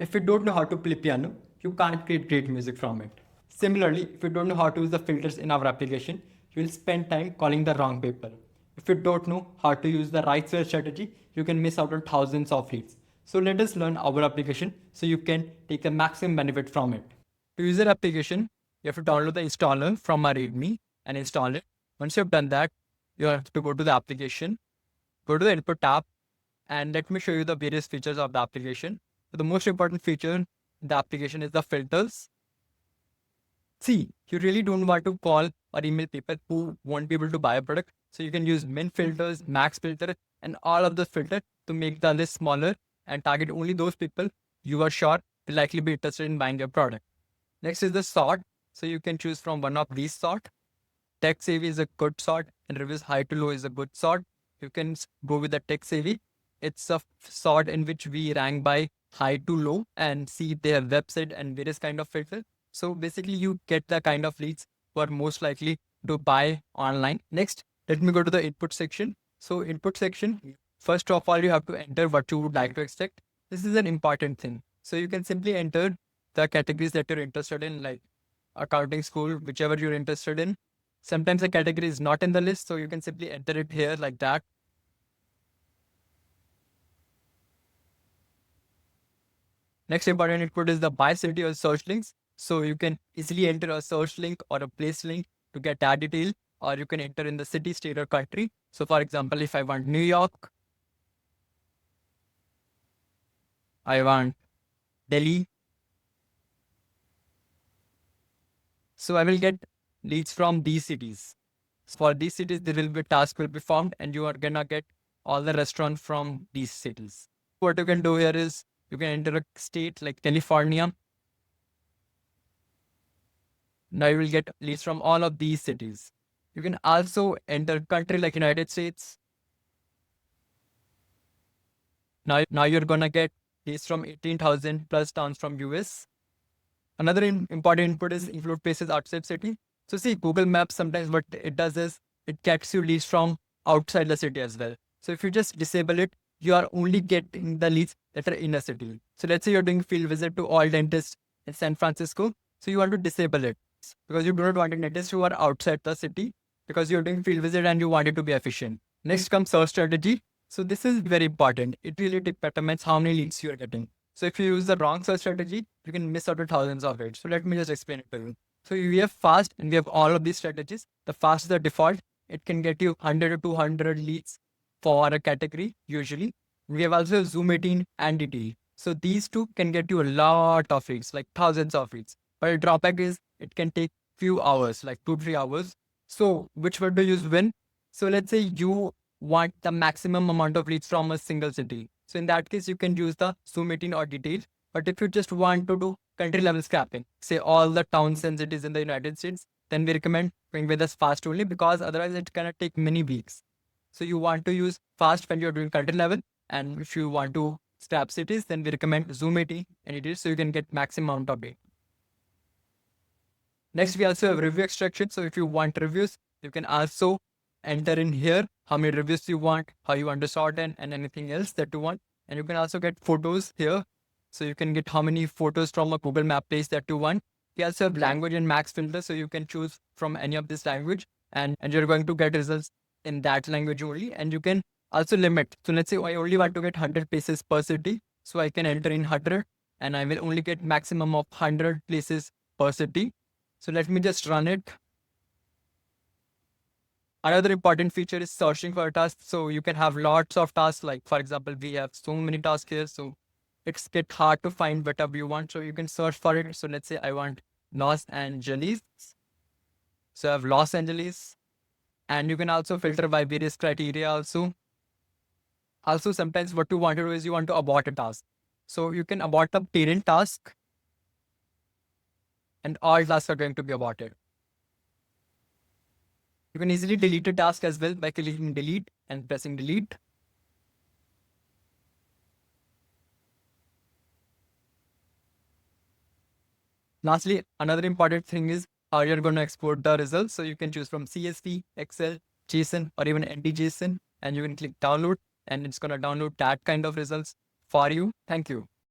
If you don't know how to play piano, you can't create great music from it. Similarly, if you don't know how to use the filters in our application, you will spend time calling the wrong people. If you don't know how to use the right search strategy, you can miss out on thousands of leads. So let us learn our application so you can take the maximum benefit from it. To use our application, you have to download the installer from our README and install it. Once you've done that, you have to go to the application, go to the input tab, and let me show you the various features of the application. So the most important feature in the application is the filters. See, you really don't want to call or email people who won't be able to buy a product. So you can use min filters, max filter, and all of the filter to make the list smaller and target only those people you are sure will likely be interested in buying your product. Next is the sort. So you can choose from one of these sort. Tech savvy is a good sort and reviews high to low is a good sort. You can go with the tech savvy. It's a sort in which we rank by high to low and see their website and various kind of filter. So basically you get the kind of leads who are most likely to buy online. Next, let me go to the input section. So input section, first of all, you have to enter what you would like to extract. This is an important thing. So you can simply enter the categories that you're interested in, like accounting school, whichever you're interested in. Sometimes the category is not in the list, so you can simply enter it here like that. Next important input is the by city or search links. So you can easily enter a search link or a place link to get that detail, or you can enter in the city, state, or country. So for example, if I want New York, I want Delhi. So I will get leads from these cities. So for these cities, there will be a task will be formed and you are gonna get all the restaurants from these cities. What you can do here is you can enter a state like California. Now you will get leads from all of these cities. You can also enter country like United States. Now you're gonna get leads from 18,000 plus towns from US. Another important input is include places outside city. So see, Google Maps sometimes what it does is it gets you leads from outside the city as well. So if you just disable it, you are only getting the leads that are in a city. So let's say you're doing field visit to all dentists in San Francisco. So you want to disable it because you do not want a dentist who are outside the city because you're doing field visit and you want it to be efficient. Next comes search strategy. So this is very important. It really determines how many leads you are getting. So if you use the wrong search strategy, you can miss out on thousands of it. So let me just explain it to you. So we have fast and we have all of these strategies. The fast is the default. It can get you 100 to 200 leads for a category usually. We have also Zoom 18 and detail. So these two can get you a lot of leads, like thousands of leads. But the drawback is it can take few hours, like 2-3 hours. So which one to use when? So let's say you want the maximum amount of leads from a single city. So in that case, you can use the Zoom 18 or detail. But if you just want to do country level scrapping, say all the towns and cities in the United States, then we recommend going with this fast only because otherwise it's gonna take many weeks. So you want to use fast when you're doing country level. And if you want to scrap cities, then we recommend Zoom 18 and it is so you can get maximum amount of data. Next, we also have review extraction. So if you want reviews, you can also enter in here how many reviews you want, how you want to sort and anything else that you want. And you can also get photos here. So you can get how many photos from a Google Map place that you want. We also have language and max filter. So you can choose from any of this language and you're going to get results in that language only. And you can also limit. So let's say I only want to get 100 places per city. So I can enter in 100 and I will only get maximum of 100 places per city. So let me just run it. Another important feature is searching for tasks. So you can have lots of tasks. Like for example, we have so many tasks here. So it's get hard to find whatever you want. So you can search for it. So let's say I want Los Angeles. So I have Los Angeles. And you can also filter by various criteria also. Also, sometimes what you want to do is you want to abort a task. So you can abort a parent task. And all tasks are going to be aborted. You can easily delete a task as well by clicking delete and pressing delete. Lastly, another important thing is how you're going to export the results. So you can choose from CSV, Excel, JSON, or even ND-JSON, and you can click download and it's going to download that kind of results for you. Thank you.